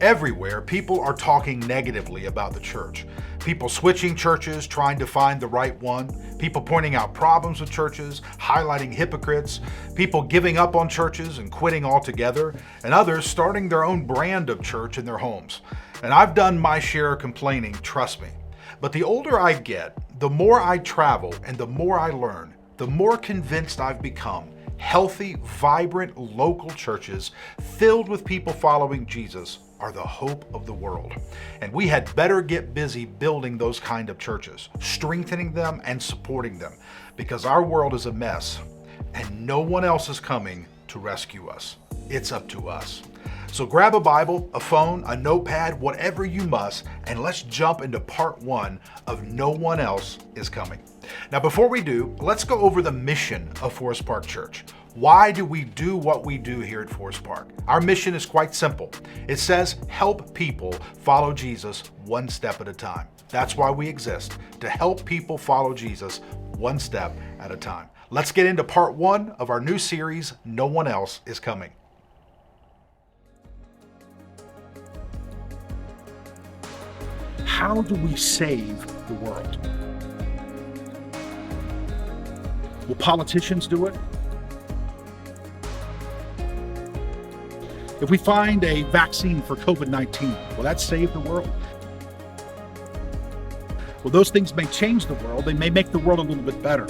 Everywhere, people are talking negatively about the church. People switching churches, trying to find the right one. People pointing out problems with churches, highlighting hypocrites. People giving up on churches and quitting altogether. And others starting their own brand of church in their homes. And I've done my share of complaining, trust me. But the older I get, the more I travel and the more I learn, the more convinced I've become. Healthy, vibrant, local churches filled with people following Jesus are the hope of the world. And we had better get busy building those kind of churches, strengthening them and supporting them, because our world is a mess and no one else is coming to rescue us. It's up to us. So grab a Bible, a phone, a notepad, whatever you must, and let's jump into part 1 of No One Else is Coming. Now, before we do, let's go over the mission of Forest Park Church. Why do we do what we do here at Forest Park? Our mission is quite simple. It says, help people follow Jesus one step at a time. That's why we exist, to help people follow Jesus one step at a time. Let's get into part 1 of our new series, No One Else is Coming. How do we save the world? Will politicians do it? If we find a vaccine for COVID-19, will that save the world? Well, those things may change the world. They may make the world a little bit better.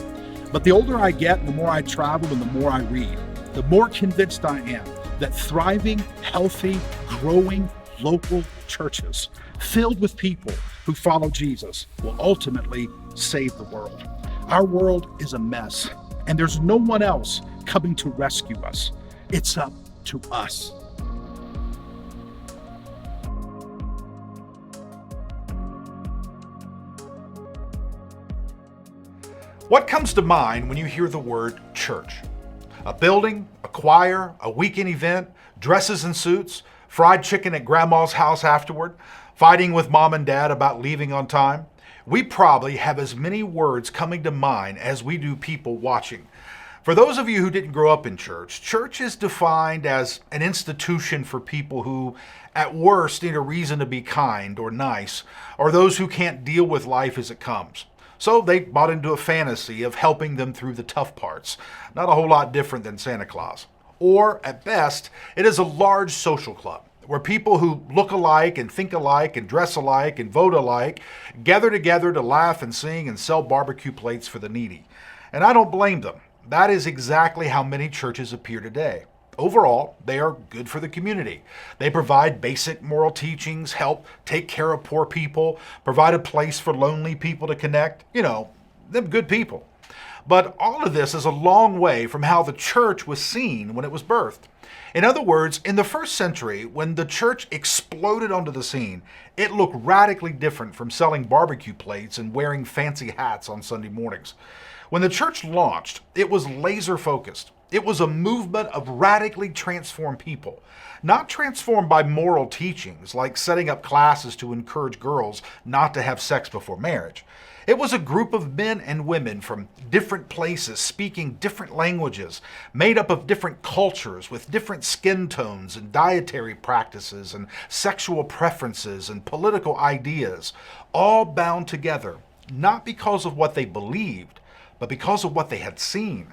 But the older I get, and the more I travel and the more I read, the more convinced I am that thriving, healthy, growing local churches filled with people who follow Jesus will ultimately save the world. Our world is a mess, and there's no one else coming to rescue us. It's up to us. What comes to mind when you hear the word church? A building, a choir, a weekend event, dresses and suits, fried chicken at grandma's house afterward, fighting with mom and dad about leaving on time. We probably have as many words coming to mind as we do people watching. For those of you who didn't grow up in church, church is defined as an institution for people who, at worst, need a reason to be kind or nice, or those who can't deal with life as it comes. So they bought into a fantasy of helping them through the tough parts. Not a whole lot different than Santa Claus. Or, at best, it is a large social club where people who look alike and think alike and dress alike and vote alike gather together to laugh and sing and sell barbecue plates for the needy. And I don't blame them. That is exactly how many churches appear today. Overall, they are good for the community. They provide basic moral teachings, help take care of poor people, provide a place for lonely people to connect. Them good people. But all of this is a long way from how the church was seen when it was birthed. In other words, in the first century, when the church exploded onto the scene, it looked radically different from selling barbecue plates and wearing fancy hats on Sunday mornings. When the church launched, it was laser focused. It was a movement of radically transformed people, not transformed by moral teachings like setting up classes to encourage girls not to have sex before marriage. It was a group of men and women from different places speaking different languages, made up of different cultures with different skin tones and dietary practices and sexual preferences and political ideas, all bound together, not because of what they believed, but because of what they had seen.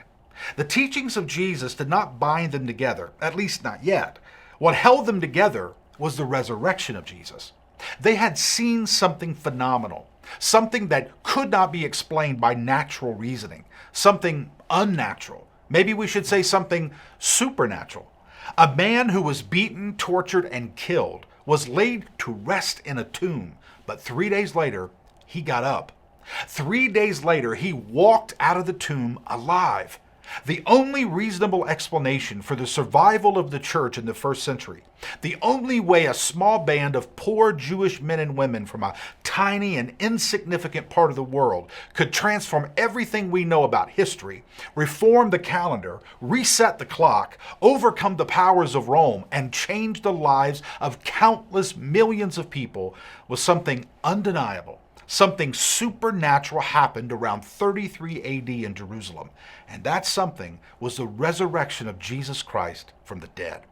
The teachings of Jesus did not bind them together, at least not yet. What held them together was the resurrection of Jesus. They had seen something phenomenal, something that could not be explained by natural reasoning, something unnatural. Maybe we should say something supernatural. A man who was beaten, tortured, and killed was laid to rest in a tomb, but 3 days later, he got up. 3 days later, he walked out of the tomb alive. The only reasonable explanation for the survival of the church in the first century, the only way a small band of poor Jewish men and women from a tiny and insignificant part of the world could transform everything we know about history, reform the calendar, reset the clock, overcome the powers of Rome, and change the lives of countless millions of people was something undeniable. Something supernatural happened around 33 AD in Jerusalem, and that something was the resurrection of Jesus Christ from the dead.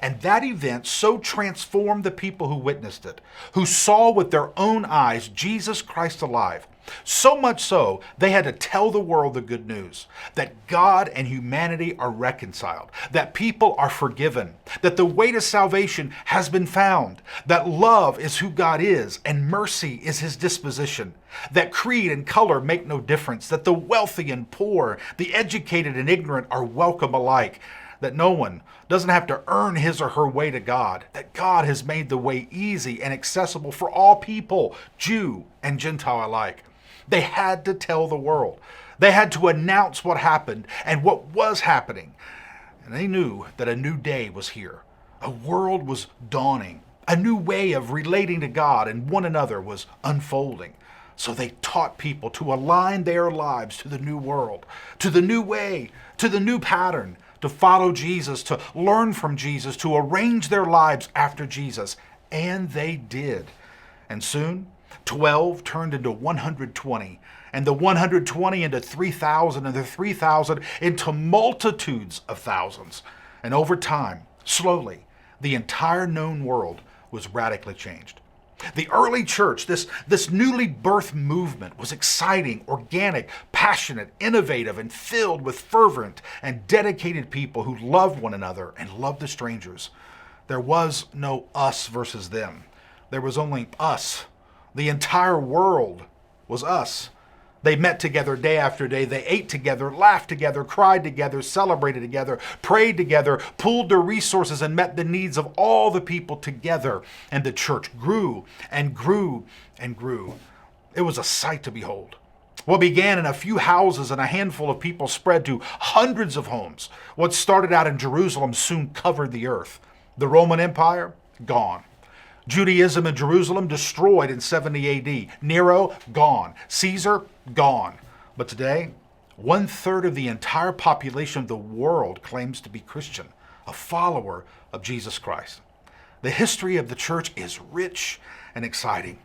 And that event so transformed the people who witnessed it, who saw with their own eyes Jesus Christ alive. So much so, they had to tell the world the good news that God and humanity are reconciled, that people are forgiven, that the way to salvation has been found, that love is who God is and mercy is his disposition, that creed and color make no difference, that the wealthy and poor, the educated and ignorant are welcome alike, that no one doesn't have to earn his or her way to God, that God has made the way easy and accessible for all people, Jew and Gentile alike. They had to tell the world. They had to announce what happened and what was happening. And they knew that a new day was here. A world was dawning. A new way of relating to God and one another was unfolding. So they taught people to align their lives to the new world, to the new way, to the new pattern, to follow Jesus, to learn from Jesus, to arrange their lives after Jesus. And they did. And soon, 12 turned into 120, and the 120 into 3,000, and the 3,000 into multitudes of thousands. And over time, slowly, the entire known world was radically changed. The early church, this newly birthed movement, was exciting, organic, passionate, innovative, and filled with fervent and dedicated people who loved one another and loved the strangers. There was no us versus them. There was only us. The entire world was us. They met together day after day. They ate together, laughed together, cried together, celebrated together, prayed together, pooled their resources, and met the needs of all the people together. And the church grew and grew and grew. It was a sight to behold. What began in a few houses and a handful of people spread to hundreds of homes. What started out in Jerusalem soon covered the earth. The Roman Empire, gone. Judaism in Jerusalem destroyed in 70 AD. Nero, gone. Caesar, gone. But today, 1/3 of the entire population of the world claims to be Christian, a follower of Jesus Christ. The history of the church is rich and exciting.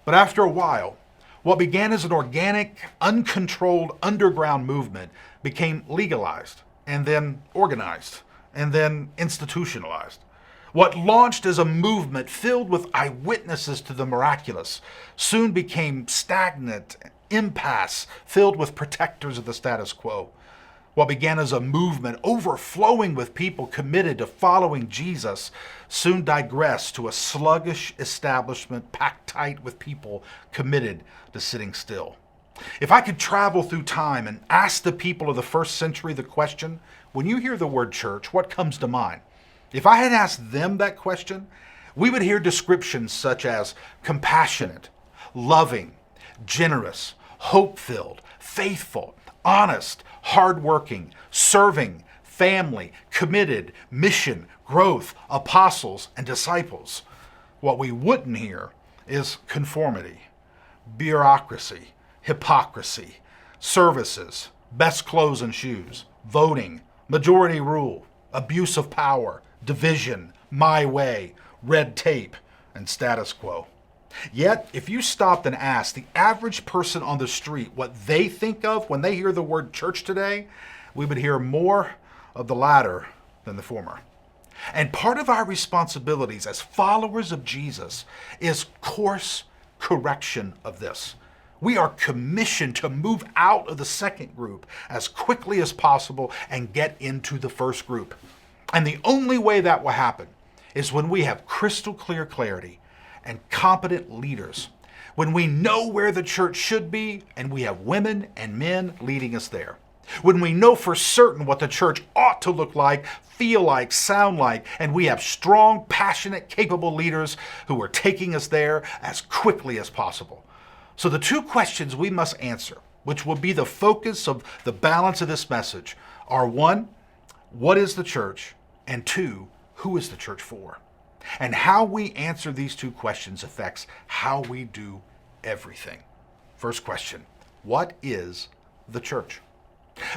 But after a while, what began as an organic, uncontrolled underground movement became legalized, and then organized, and then institutionalized. What launched as a movement filled with eyewitnesses to the miraculous soon became stagnant, impasse, filled with protectors of the status quo. What began as a movement overflowing with people committed to following Jesus soon digressed to a sluggish establishment packed tight with people committed to sitting still. If I could travel through time and ask the people of the first century the question, when you hear the word church, what comes to mind? If I had asked them that question, we would hear descriptions such as compassionate, loving, generous, hope-filled, faithful, honest, hardworking, serving, family, committed, mission, growth, apostles, and disciples. What we wouldn't hear is conformity, bureaucracy, hypocrisy, services, best clothes and shoes, voting, majority rule, abuse of power, division, my way, red tape, and status quo. Yet, if you stopped and asked the average person on the street what they think of when they hear the word church today, we would hear more of the latter than the former. And part of our responsibilities as followers of Jesus is course correction of this. We are commissioned to move out of the second group as quickly as possible and get into the first group. And the only way that will happen is when we have crystal clear clarity and competent leaders, when we know where the church should be and we have women and men leading us there, when we know for certain what the church ought to look like, feel like, sound like, and we have strong, passionate, capable leaders who are taking us there as quickly as possible. So the two questions we must answer, which will be the focus of the balance of this message, are one, what is the church? And two, who is the church for? And how we answer these two questions affects how we do everything. First question, what is the church?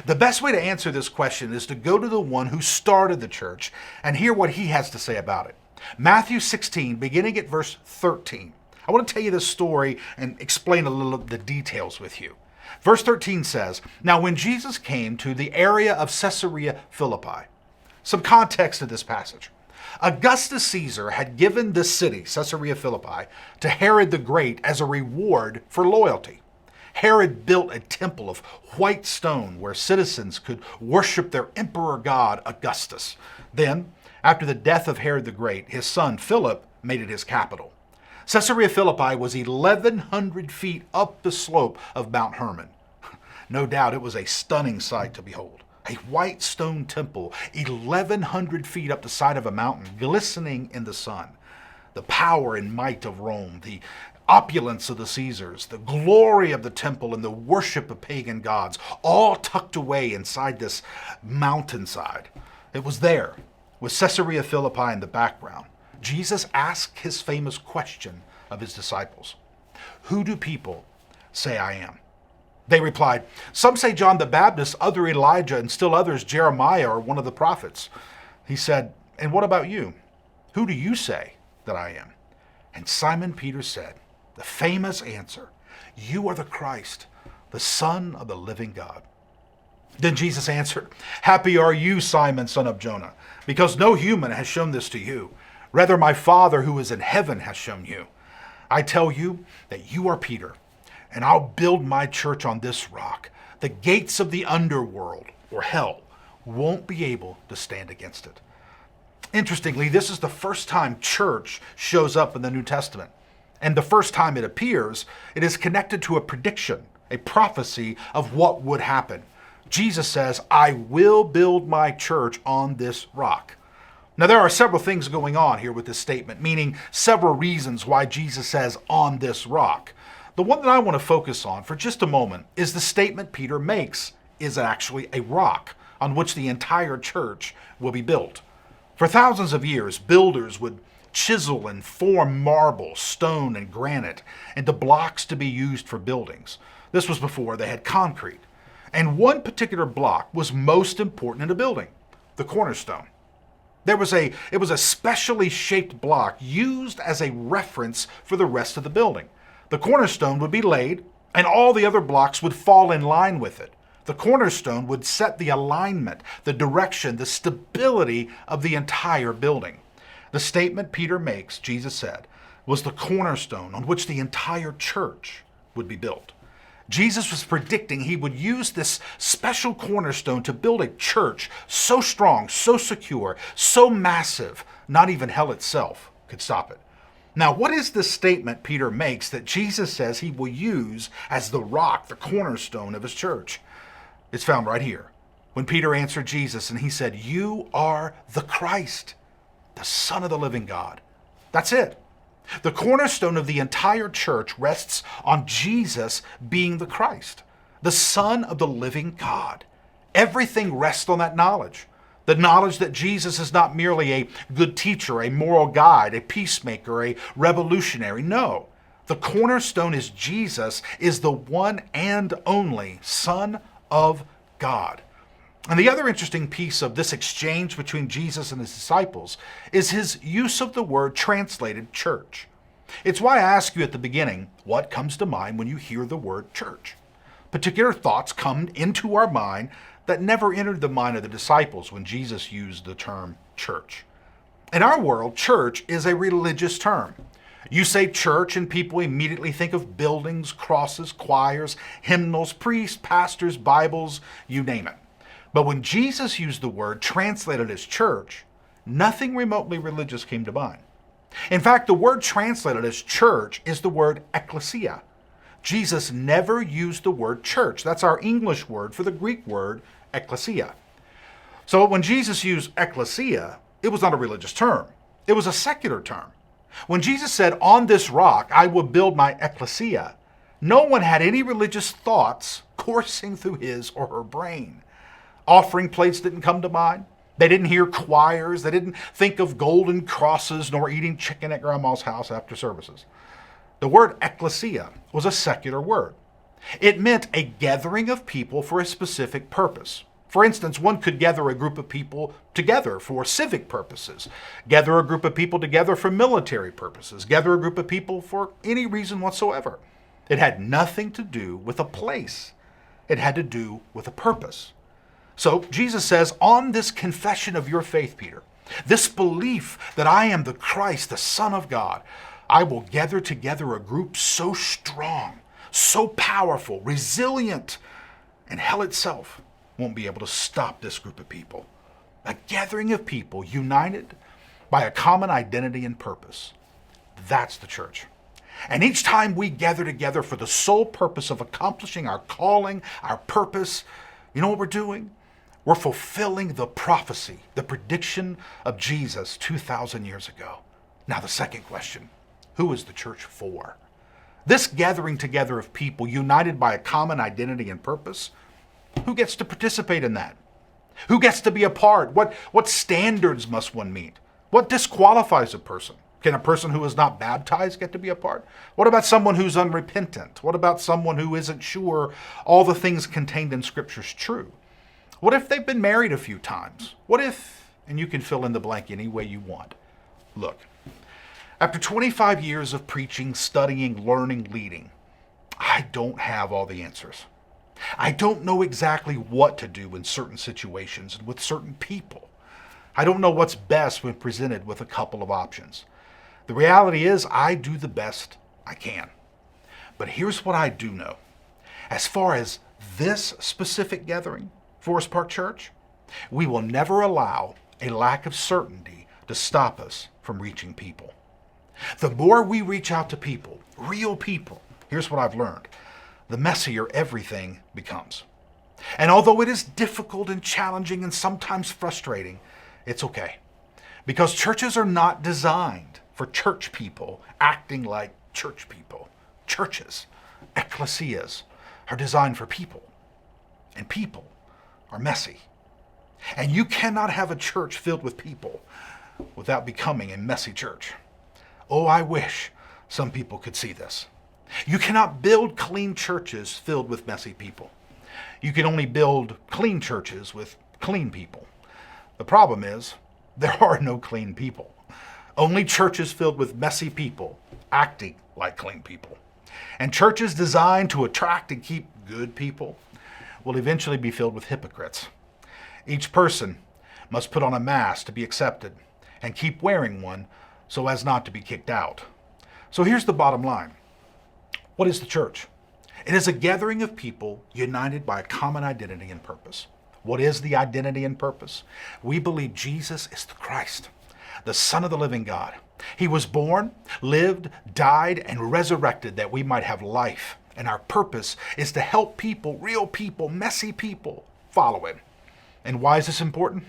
The best way to answer this question is to go to the one who started the church and hear what he has to say about it. Matthew 16, beginning at verse 13. I want to tell you this story and explain a little of the details with you. Verse 13 says, "Now when Jesus came to the area of Caesarea Philippi, Some context to this passage. Augustus Caesar had given this city, Caesarea Philippi, to Herod the Great as a reward for loyalty. Herod built a temple of white stone where citizens could worship their emperor god, Augustus. Then, after the death of Herod the Great, his son Philip made it his capital. Caesarea Philippi was 1,100 feet up the slope of Mount Hermon. No doubt it was a stunning sight to behold. A white stone temple, 1,100 feet up the side of a mountain, glistening in the sun. The power and might of Rome, the opulence of the Caesars, the glory of the temple, and the worship of pagan gods, all tucked away inside this mountainside. It was there, with Caesarea Philippi in the background, Jesus asked his famous question of his disciples. Who do people say I am? They replied, some say John the Baptist, other Elijah, and still others Jeremiah or one of the prophets. He said, and what about you? Who do you say that I am? And Simon Peter said, the famous answer, you are the Christ, the Son of the living God. Then Jesus answered, happy are you, Simon, son of Jonah, because no human has shown this to you. Rather, my Father who is in heaven has shown you. I tell you that you are Peter, and I'll build my church on this rock. The gates of the underworld, or hell, won't be able to stand against it. Interestingly, this is the first time church shows up in the New Testament. And the first time it appears, it is connected to a prediction, a prophecy of what would happen. Jesus says, I will build my church on this rock. Now, there are several things going on here with this statement, meaning several reasons why Jesus says, on this rock. The one that I want to focus on for just a moment is the statement Peter makes is actually a rock on which the entire church will be built. For thousands of years, builders would chisel and form marble, stone, and granite into blocks to be used for buildings. This was before they had concrete. And one particular block was most important in a building, the cornerstone. It was a specially shaped block used as a reference for the rest of the building. The cornerstone would be laid, and all the other blocks would fall in line with it. The cornerstone would set the alignment, the direction, the stability of the entire building. The statement Peter makes, Jesus said, was the cornerstone on which the entire church would be built. Jesus was predicting he would use this special cornerstone to build a church so strong, so secure, so massive, not even hell itself could stop it. Now, what is the statement Peter makes that Jesus says he will use as the rock, the cornerstone of his church? It's found right here. When Peter answered Jesus and he said, you are the Christ, the Son of the living God. That's it. The cornerstone of the entire church rests on Jesus being the Christ, the Son of the living God. Everything rests on that knowledge. The knowledge that Jesus is not merely a good teacher, a moral guide, a peacemaker, a revolutionary. No, the cornerstone is Jesus, is the one and only Son of God. And the other interesting piece of this exchange between Jesus and his disciples is his use of the word translated church. It's why I ask you at the beginning, what comes to mind when you hear the word church? Particular thoughts come into our mind that never entered the mind of the disciples when Jesus used the term church. In our world, church is a religious term. You say church and people immediately think of buildings, crosses, choirs, hymnals, priests, pastors, Bibles, you name it. But when Jesus used the word translated as church, nothing remotely religious came to mind. In fact, the word translated as church is the word ecclesia. Jesus never used the word church. That's our English word for the Greek word ecclesia. So when Jesus used ecclesia, it was not a religious term. It was a secular term. When Jesus said, on this rock I will build my ecclesia, no one had any religious thoughts coursing through his or her brain. Offering plates didn't come to mind. They didn't hear choirs. They didn't think of golden crosses nor eating chicken at grandma's house after services. The word ecclesia was a secular word. It meant a gathering of people for a specific purpose. For instance, one could gather a group of people together for civic purposes, gather a group of people together for military purposes, gather a group of people for any reason whatsoever. It had nothing to do with a place. It had to do with a purpose. So Jesus says, on this confession of your faith, Peter, this belief that I am the Christ, the Son of God, I will gather together a group so strong, so powerful, resilient, and hell itself won't be able to stop this group of people. A gathering of people united by a common identity and purpose. That's the church. And each time we gather together for the sole purpose of accomplishing our calling, our purpose, you know what we're doing? We're fulfilling the prophecy, the prediction of Jesus 2,000 years ago. Now the second question, who is the church for? This gathering together of people united by a common identity and purpose, who gets to participate in that? Who gets to be a part? What standards must one meet? What disqualifies a person? Can a person who is not baptized get to be a part? What about someone who's unrepentant? What about someone who isn't sure all the things contained in Scripture is true? What if they've been married a few times? What if, and you can fill in the blank any way you want. Look, after 25 years of preaching, studying, learning, leading, I don't have all the answers. I don't know exactly what to do in certain situations and with certain people. I don't know what's best when presented with a couple of options. The reality is I do the best I can. But here's what I do know. As far as this specific gathering, Forest Park Church, we will never allow a lack of certainty to stop us from reaching people. The more we reach out to people, real people, here's what I've learned, the messier everything becomes. And although it is difficult and challenging and sometimes frustrating, it's okay. Because churches are not designed for church people acting like church people. Churches, ecclesias, are designed for people. And people are messy. And you cannot have a church filled with people without becoming a messy church. Oh, I wish some people could see this. You cannot build clean churches filled with messy people. You can only build clean churches with clean people. The problem is, there are no clean people. Only churches filled with messy people acting like clean people. And churches designed to attract and keep good people will eventually be filled with hypocrites. Each person must put on a mask to be accepted and keep wearing one so as not to be kicked out. So here's the bottom line. What is the church? It is a gathering of people united by a common identity and purpose. What is the identity and purpose? We believe Jesus is the Christ, the Son of the living God. He was born, lived, died, and resurrected that we might have life. And our purpose is to help people, real people, messy people, follow him. And why is this important?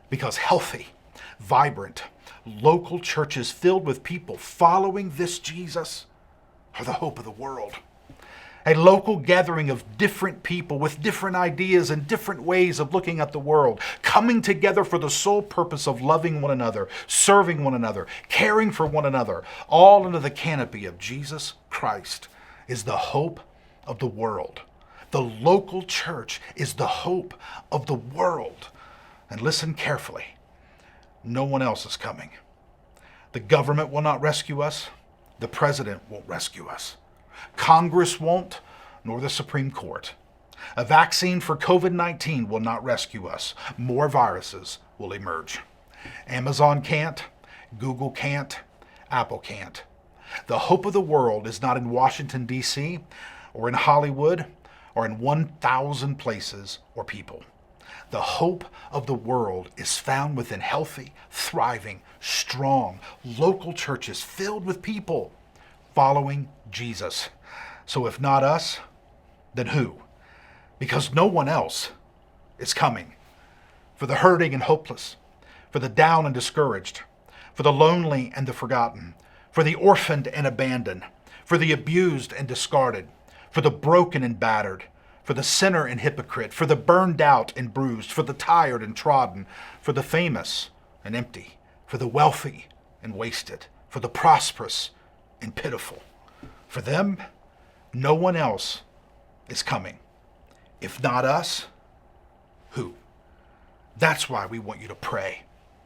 Because healthy, vibrant, local churches filled with people following this Jesus are the hope of the world. A local gathering of different people with different ideas and different ways of looking at the world, coming together for the sole purpose of loving one another, serving one another, caring for one another, all under the canopy of Jesus Christ, is the hope of the world. The local church is the hope of the world. And listen carefully. No one else is coming. The government will not rescue us. The president won't rescue us. Congress won't, nor the Supreme Court. A vaccine for COVID-19 will not rescue us. More viruses will emerge. Amazon can't, Google can't, Apple can't. The hope of the world is not in Washington, D.C., or in Hollywood, or in 1,000 places or people. The hope of the world is found within healthy, thriving, strong, local churches filled with people following Jesus. So if not us, then who? Because no one else is coming. For the hurting and hopeless, for the down and discouraged, for the lonely and the forgotten, for the orphaned and abandoned, for the abused and discarded, for the broken and battered, for the sinner and hypocrite, for the burned out and bruised, for the tired and trodden, for the famous and empty, for the wealthy and wasted, for the prosperous and pitiful. For them, no one else is coming. If not us, who? That's why we want you to pray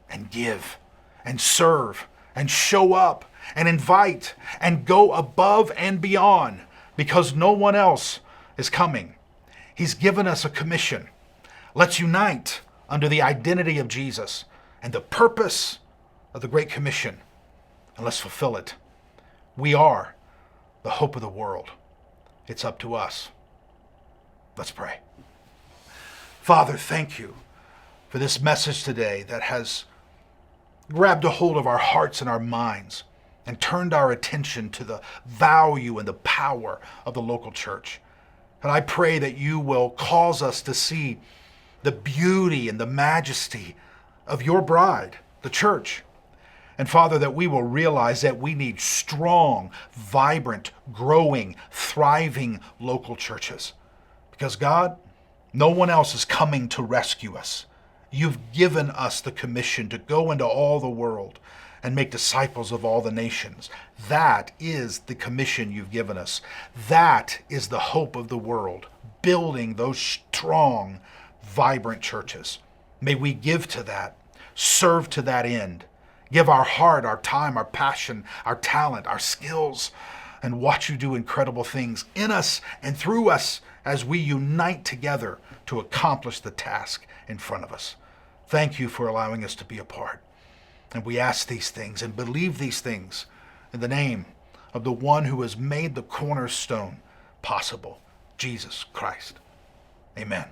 and give and serve and show up and invite and go above and beyond, because no one else is coming. He's given us a commission. Let's unite under the identity of Jesus and the purpose of the Great Commission, and let's fulfill it. We are the hope of the world. It's up to us. Let's pray. Father, thank you for this message today that has grabbed a hold of our hearts and our minds and turned our attention to the value and the power of the local church. And I pray that you will cause us to see the beauty and the majesty of your bride, the church. And Father, that we will realize that we need strong, vibrant, growing, thriving local churches. Because God, no one else is coming to rescue us. You've given us the commission to go into all the world and make disciples of all the nations. That is the commission you've given us. That is the hope of the world, building those strong, vibrant churches. May we give to that, serve to that end, give our heart, our time, our passion, our talent, our skills, and watch you do incredible things in us and through us as we unite together to accomplish the task in front of us. Thank you for allowing us to be a part. And we ask these things and believe these things in the name of the one who has made the cornerstone possible, Jesus Christ. Amen.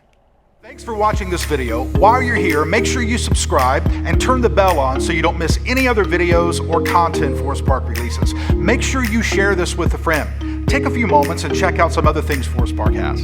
Thanks for watching this video. While you're here, make sure you subscribe and turn the bell on so you don't miss any other videos or content Forest Park releases. Make sure you share this with a friend. Take a few moments and check out some other things Forest Park has.